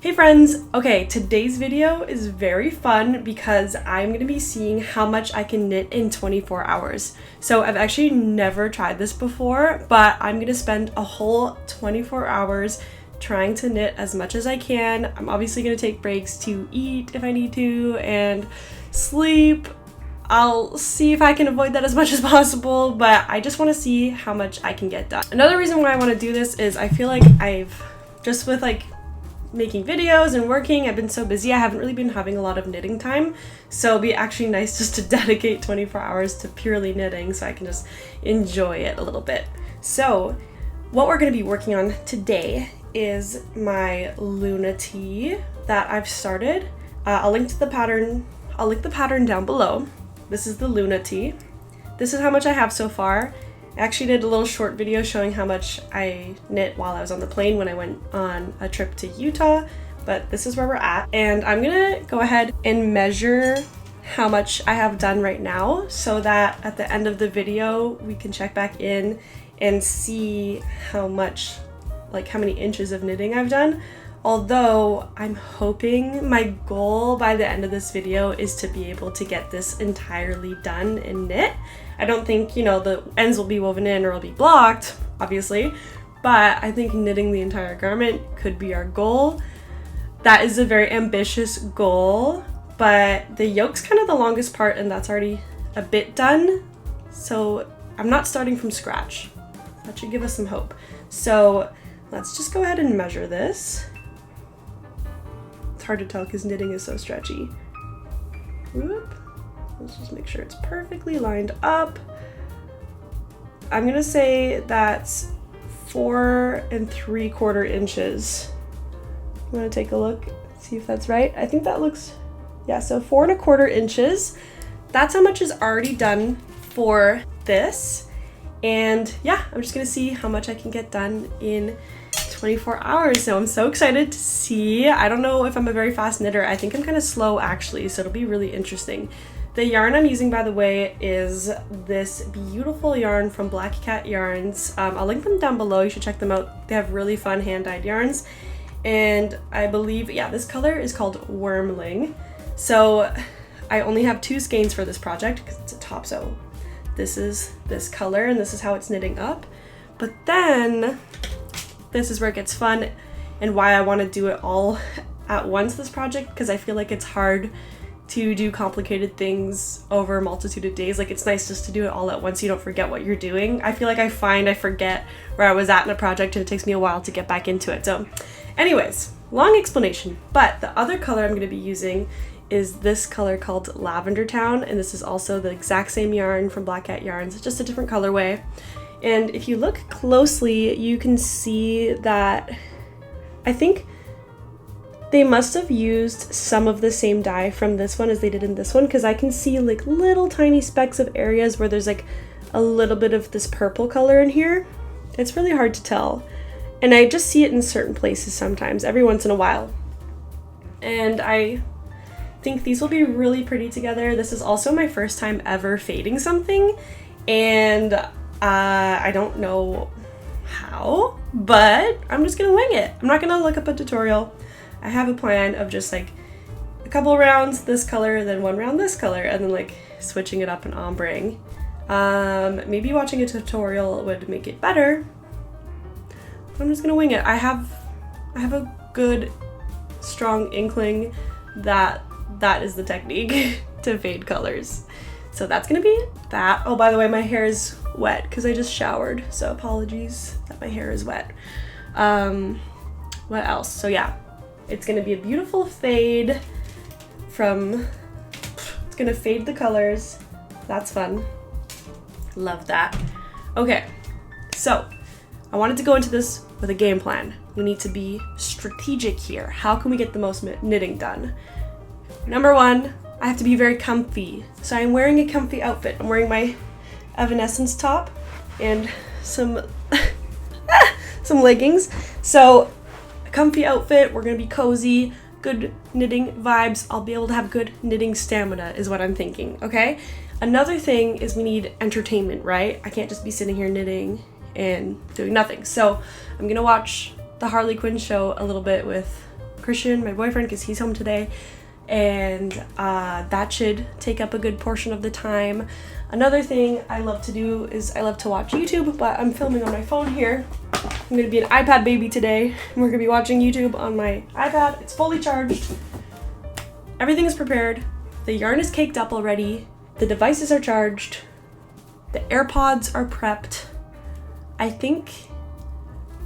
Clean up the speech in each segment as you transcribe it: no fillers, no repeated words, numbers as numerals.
Hey friends! Okay, today's video is very fun because I'm going to be seeing how much I can knit in 24 hours. So I've actually never tried this before, but I'm going to spend a whole 24 hours trying to knit as much as I can. I'm obviously going to take breaks to eat if I need to and sleep. I'll see if I can avoid that as much as possible, but I just want to see how much I can get done. Another reason why I want to do this is I feel like just with making videos and working, I've been so busy, I haven't really been having a lot of knitting time. So it'd be actually nice just to dedicate 24 hours to purely knitting so I can just enjoy it a little bit. So what we're going to be working on today is my Luna tee that I've started. I'll link the pattern down below. This is the Luna tee. This is how much I have so far. I actually did a little short video showing how much I knit while I was on the plane when I went on a trip to Utah, but this is where we're at. And I'm gonna go ahead and measure how much I have done right now so that at the end of the video we can check back in and see how many inches of knitting I've done. Although I'm hoping my goal by the end of this video is to be able to get this entirely done and knit. I don't think, the ends will be woven in or it'll be blocked, obviously, but I think knitting the entire garment could be our goal. That is a very ambitious goal, but the yoke's kind of the longest part and that's already a bit done. So I'm not starting from scratch. That should give us some hope. So let's just go ahead and measure this. It's hard to tell because knitting is so stretchy. Whoop. Let's just make sure it's perfectly lined up. I'm gonna say that's 4 3/4 inches. I'm gonna take a look, see if that's right. I think that looks, yeah, so 4 1/4 inches. That's how much is already done for this. And yeah, I'm just gonna see how much I can get done in 24 hours. So I'm so excited to see. I don't know if I'm a very fast knitter. I think I'm kind of slow actually, so it'll be really interesting. The yarn I'm using, by the way, is this beautiful yarn from Black Cat Yarns. I'll link them down below. You should check them out. They have really fun hand-dyed yarns. And I believe, yeah, this color is called Wormling. So I only have 2 skeins for this project because it's a top sew. This is this color and this is how it's knitting up. But then this is where it gets fun and why I want to do it all at once, this project, because I feel like it's hard to do complicated things over a multitude of days. Like, it's nice just to do it all at once. You don't forget what you're doing. I feel like I forget where I was at in a project and it takes me a while to get back into it. So anyways, long explanation, but the other color I'm going to be using is this color called Lavender Town, and this is also the exact same yarn from Black Cat Yarns, just a different colorway. And if you look closely, you can see that I think they must have used some of the same dye from this one as they did in this one, because I can see like little tiny specks of areas where there's like a little bit of this purple color in here. It's really hard to tell. And I just see it in certain places sometimes, every once in a while. And I think these will be really pretty together. This is also my first time ever fading something, and I don't know how, but I'm just gonna wing it. I'm not gonna look up a tutorial. I have a plan of just like a couple rounds this color, then 1 round this color, and then like switching it up and ombreing. Maybe watching a tutorial would make it better. I'm just gonna wing it. I have a good, strong inkling that is the technique to fade colors. So that's gonna be that. Oh, by the way, my hair is wet because I just showered, so apologies that my hair is wet. What else? So yeah, it's gonna be a beautiful fade it's gonna fade the colors. That's fun. Love that. Okay, so I wanted to go into this with a game plan. We need to be strategic here. How can we get the most knitting done? Number 1, I have to be very comfy. So I'm wearing a comfy outfit. I'm wearing my Evanescence top and some leggings. So a comfy outfit, we're gonna be cozy, good knitting vibes. I'll be able to have good knitting stamina is what I'm thinking, okay? Another thing is we need entertainment, right? I can't just be sitting here knitting and doing nothing. So I'm gonna watch the Harley Quinn show a little bit with Christian, my boyfriend, because he's home today, and that should take up a good portion of the time. Another thing I love to do is I love to watch YouTube, but I'm filming on my phone here. I'm gonna be an iPad baby today, and we're gonna be watching YouTube on my iPad. It's fully charged. Everything is prepared. The yarn is caked up already. The devices are charged. The AirPods are prepped. I think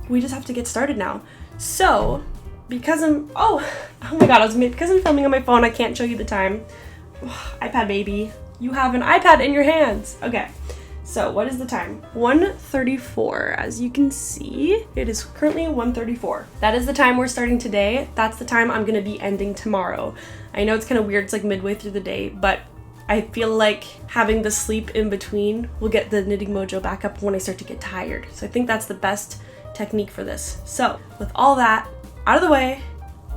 we just have to get started now. So, because I'm because I'm filming on my phone, I can't show you the time. iPad baby, you have an iPad in your hands. Okay, so what is the time? 1:34. As you can see, it is currently 1:34. That is the time we're starting today. That's the time I'm gonna be ending tomorrow. I know it's kind of weird, it's like midway through the day, but I feel like having the sleep in between will get the knitting mojo back up when I start to get tired. So I think that's the best technique for this. So with all that out of the way,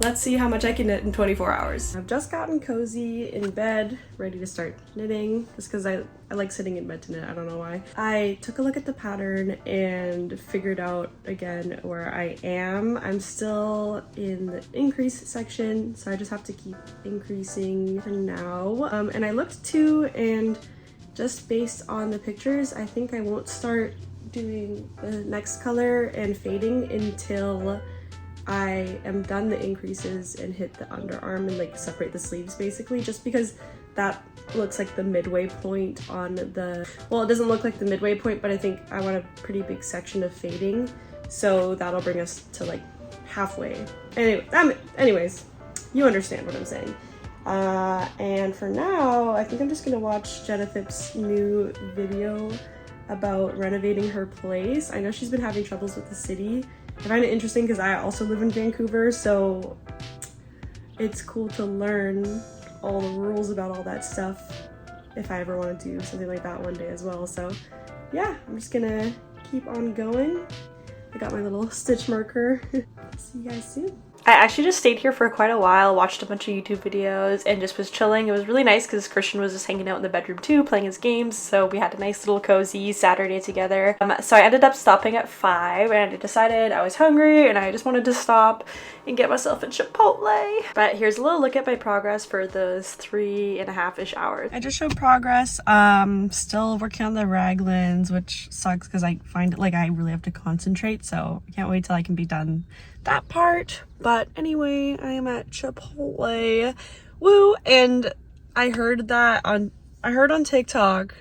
let's see how much I can knit in 24 hours. I've just gotten cozy in bed, ready to start knitting, just because I like sitting in bed to knit, I don't know why. I took a look at the pattern and figured out again where I am. I'm still in the increase section, so I just have to keep increasing for now. And I looked too, and just based on the pictures, I think I won't start doing the next color and fading until I am done the increases and hit the underarm and like separate the sleeves basically, just because that looks like the midway point on the, well, it doesn't look like the midway point, but I think I want a pretty big section of fading, so that'll bring us to like halfway. Anyways, you understand what I'm saying. And for now, I think I'm just gonna watch Jenna Phipps's new video about renovating her place. I know she's been having troubles with the city. I find it interesting because I also live in Vancouver, so it's cool to learn all the rules about all that stuff if I ever want to do something like that one day as well. So yeah, I'm just gonna keep on going. I got my little stitch marker. See you guys soon. I actually just stayed here for quite a while, watched a bunch of YouTube videos, and just was chilling. It was really nice because Christian was just hanging out in the bedroom too, playing his games, so we had a nice little cozy Saturday together. So I ended up stopping at 5, and I decided I was hungry and I just wanted to stop and get myself a Chipotle. But here's a little look at my progress for those 3.5-ish hours. I just showed progress. Still working on the raglans, which sucks because I find it like I really have to concentrate, so I can't wait till I can be done that part. But anyway, I am at Chipotle. Woo! And I heard on TikTok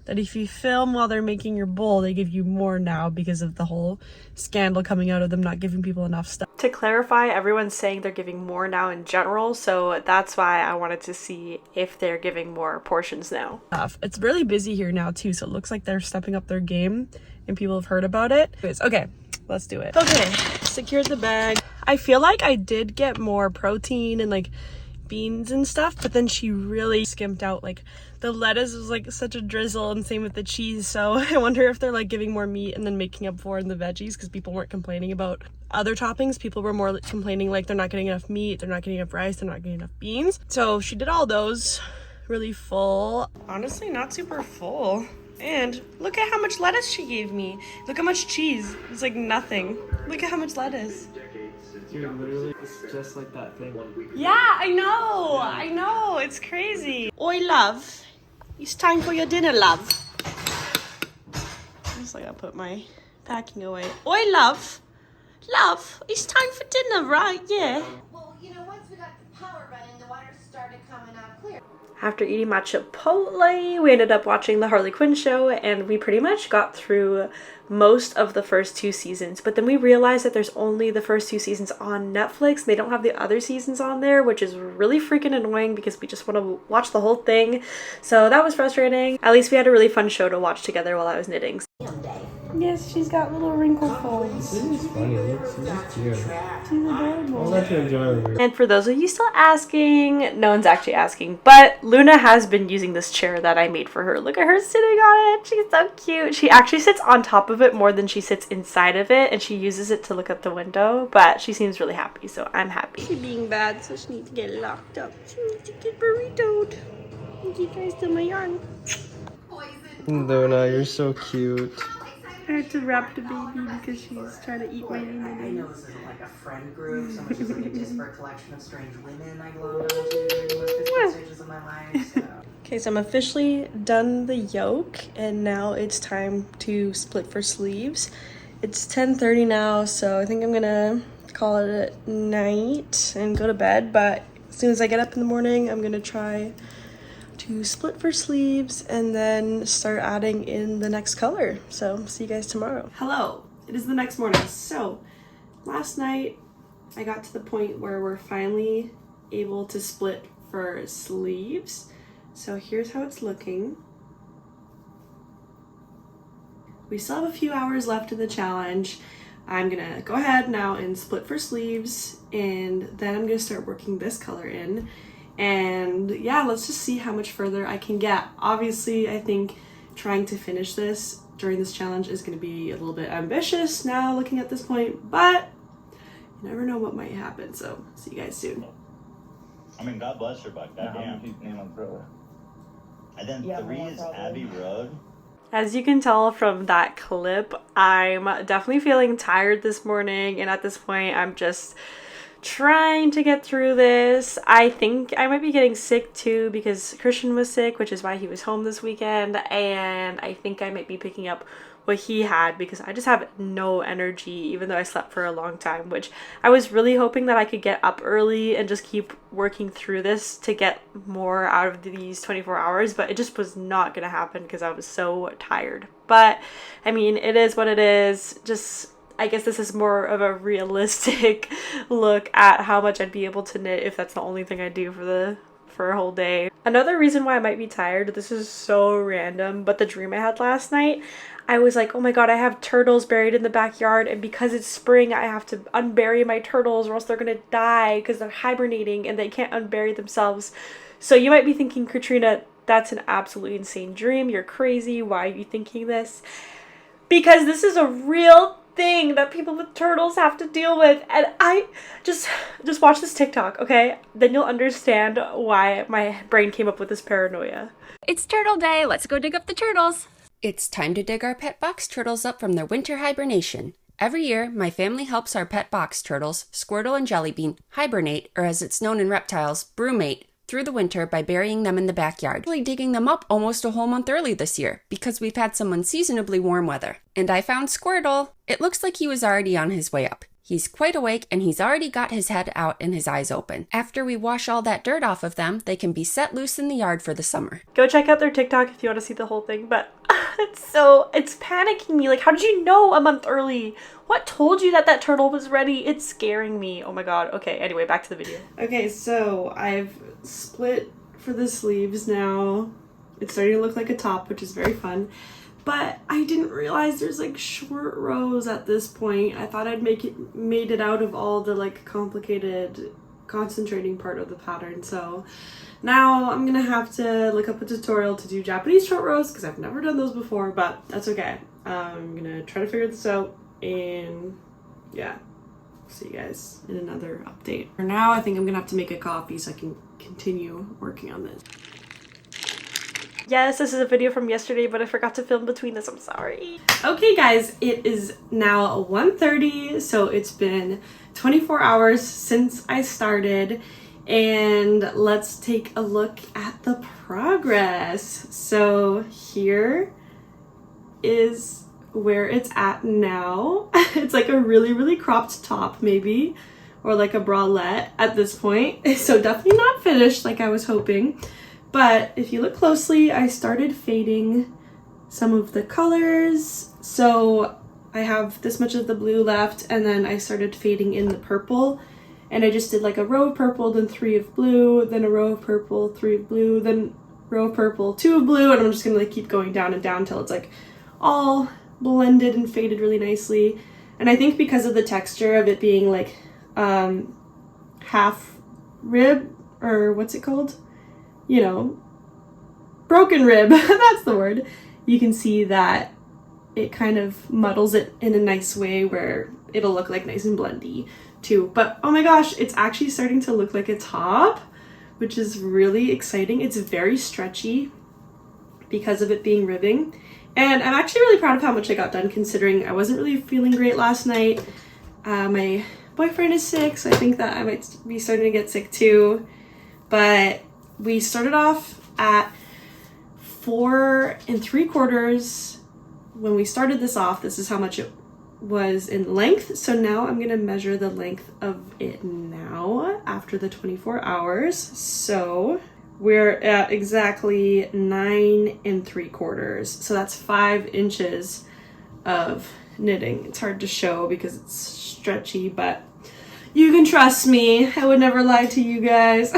that if you film while they're making your bowl, they give you more now because of the whole scandal coming out of them not giving people enough stuff. To clarify, everyone's saying they're giving more now in general, so that's why I wanted to see if they're giving more portions now. It's really busy here now too, so it looks like they're stepping up their game and people have heard about it. Okay, let's do it. Okay, secured the bag. I feel like I did get more protein and like beans and stuff, but then she really skimped out. Like the lettuce was like such a drizzle, and same with the cheese, so I wonder if they're like giving more meat and then making up for in the veggies, because people weren't complaining about other toppings. People were more complaining like they're not getting enough meat, they're not getting enough rice, they're not getting enough beans. So she did all those. Really full. Honestly, not super full. And look at how much lettuce she gave me. Look how much cheese. It's like nothing. Look at how much lettuce. Dude, literally, it's just like that thing. Yeah, I know, it's crazy. Oi, love, it's time for your dinner, love. I'm just like, I'll put my packing away. Oi, love, it's time for dinner, right? Yeah. Well, you know, once we got the power running, the water started coming out clear. After eating my Chipotle, we ended up watching the Harley Quinn show, and we pretty much got through most of the first 2 seasons, but then we realized that there's only the first 2 seasons on Netflix. They don't have the other seasons on there, which is really freaking annoying because we just want to watch the whole thing. So that was frustrating. At least we had a really fun show to watch together while I was knitting. Yes, she's got little wrinkle folds. This is funny. She's cute. She's adorable. I'll let you enjoy it. And for those of you still asking, no one's actually asking, but Luna has been using this chair that I made for her. Look at her sitting on it. She's so cute. She actually sits on top of it more than she sits inside of it, and she uses it to look out the window, but she seems really happy, so I'm happy. She's being bad, so she needs to get locked up. She needs to get burritoed. And she tries to my yarn. Luna, you're so cute. I had to wrap the baby because she's trying to eat my I know this isn't like a friend group so much as like a disparate collection of strange women I glowed onto during the most difficult stages of my life. So. Okay, so I'm officially done the yoke and now it's time to split for sleeves. It's 10:30 now, so I think I'm gonna call it a night and go to bed, but as soon as I get up in the morning, I'm gonna try to split for sleeves and then start adding in the next color. So see you guys tomorrow. Hello, it is the next morning. So last night I got to the point where we're finally able to split for sleeves. So here's how it's looking. We still have a few hours left in the challenge. I'm gonna go ahead now and split for sleeves, and then I'm gonna start working this color in. And yeah, let's just see how much further I can get. Obviously, I think trying to finish this during this challenge is gonna be a little bit ambitious now looking at this point, but you never know what might happen. So see you guys soon. I mean, God bless her, but goddamn. And then 3 is Abbey Road. As you can tell from that clip, I'm definitely feeling tired this morning, and at this point I'm just trying to get through this. I think I might be getting sick too because Christian was sick, which is why he was home this weekend, and I think I might be picking up what he had because I just have no energy even though I slept for a long time, which I was really hoping that I could get up early and just keep working through this to get more out of these 24 hours, but it just was not gonna happen because I was so tired. But I mean, it is what it is. Just I guess this is more of a realistic look at how much I'd be able to knit if that's the only thing I do for a whole day. Another reason why I might be tired, this is so random, but the dream I had last night, I was like, oh my god, I have turtles buried in the backyard, and because it's spring, I have to unbury my turtles or else they're gonna die because they're hibernating and they can't unbury themselves. So you might be thinking, Katrina, that's an absolutely insane dream. You're crazy. Why are you thinking this? Because this is a real thing that people with turtles have to deal with, and I just watch this TikTok, okay? Then you'll understand why my brain came up with this paranoia. It's turtle day. Let's go dig up the turtles. It's time to dig our pet box turtles up from their winter hibernation. Every year, my family helps our pet box turtles, Squirtle and Jellybean, hibernate, or as it's known in reptiles, brumate, through the winter by burying them in the backyard. We're digging them up almost a whole month early this year because we've had some unseasonably warm weather. And I found Squirtle. It looks like he was already on his way up. He's quite awake and he's already got his head out and his eyes open. After we wash all that dirt off of them, they can be set loose in the yard for the summer. Go check out their TikTok if you want to see the whole thing, but it's panicking me. Like, how did you know a month early? What told you that turtle was ready? It's scaring me. Oh my god. Okay, anyway, back to the video. Okay, so I've split for the sleeves now. It's starting to look like a top, which is very fun. But I didn't realize there's like short rows at this point. I thought I'd made it out of all the like complicated concentrating part of the pattern. So now I'm gonna have to look up a tutorial to do Japanese short rows because I've never done those before, but that's okay. I'm gonna try to figure this out, and yeah, see you guys in another update. For now, I think I'm gonna have to make a coffee so I can continue working on this. Yes, this is a video from yesterday, but I forgot to film between this. I'm sorry. Okay, guys, it is now 1:30, so it's been 24 hours since I started, and let's take a look at the progress. So here is where it's at now. It's like a really, really cropped top, maybe, or like a bralette at this point. So definitely not finished like I was hoping. But if you look closely, I started fading some of the colors. So I have this much of the blue left, and then I started fading in the purple. And I just did like a row of purple, then 3 of blue, then a row of purple, 3 of blue, then row of purple, 2 of blue, and I'm just gonna like keep going down and down until it's like all blended and faded really nicely. And I think because of the texture of it being like half rib, or what's it called? You know, broken rib, that's the word. You can see that it kind of muddles it in a nice way where it'll look like nice and blendy too. But oh my gosh, it's actually starting to look like a top, which is really exciting. It's very stretchy because of it being ribbing, And I'm actually really proud of how much I got done considering I wasn't really feeling great last night. My boyfriend is sick, so I think that I might be starting to get sick too. But we started off at 4 3/4. When we started this off, this is how much it was in length. So now I'm gonna measure the length of it now after the 24 hours. So we're at exactly 9 3/4. So that's 5 inches of knitting. It's hard to show because it's stretchy, but you can trust me. I would never lie to you guys.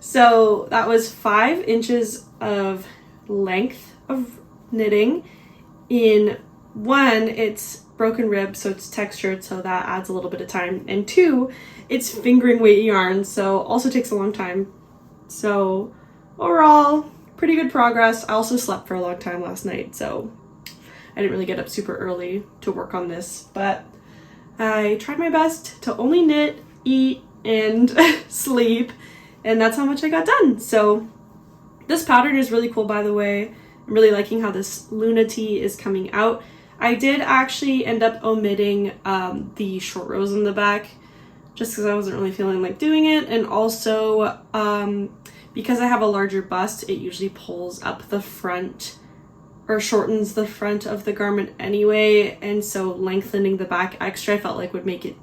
So that was 5 inches of length of knitting. In 1, it's broken rib, so it's textured, so that adds a little bit of time. And 2, it's fingering weight yarn, so also takes a long time. So overall, pretty good progress. I also slept for a long time last night, so I didn't really get up super early to work on this, but I tried my best to only knit, eat, and sleep, and that's how much I got done. So this pattern is really cool, by the way. I'm really liking how this Luna tee is coming out. I did actually end up omitting the short rows in the back just because I wasn't really feeling like doing it, and also because I have a larger bust, it usually pulls up the front or shortens the front of the garment anyway, and so lengthening the back extra I felt like would make it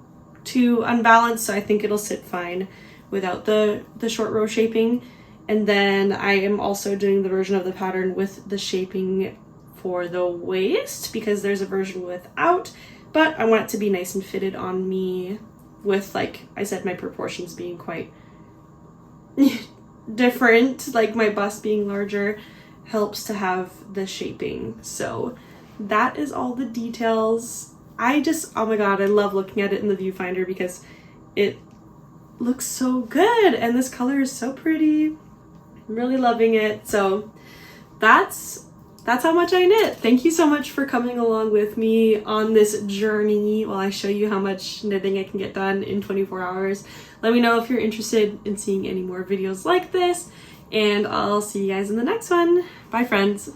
too unbalanced, so I think it'll sit fine without the short row shaping. And then I am also doing the version of the pattern with the shaping for the waist because there's a version without, but I want it to be nice and fitted on me with, like I said, my proportions being quite different, like my bust being larger helps to have the shaping. So that is all the details. I just, oh my god, I love looking at it in the viewfinder because it looks so good and this color is so pretty. I'm really loving it. So that's how much I knit. Thank you so much for coming along with me on this journey while I show you how much knitting I can get done in 24 hours. Let me know if you're interested in seeing any more videos like this, and I'll see you guys in the next one. Bye, friends.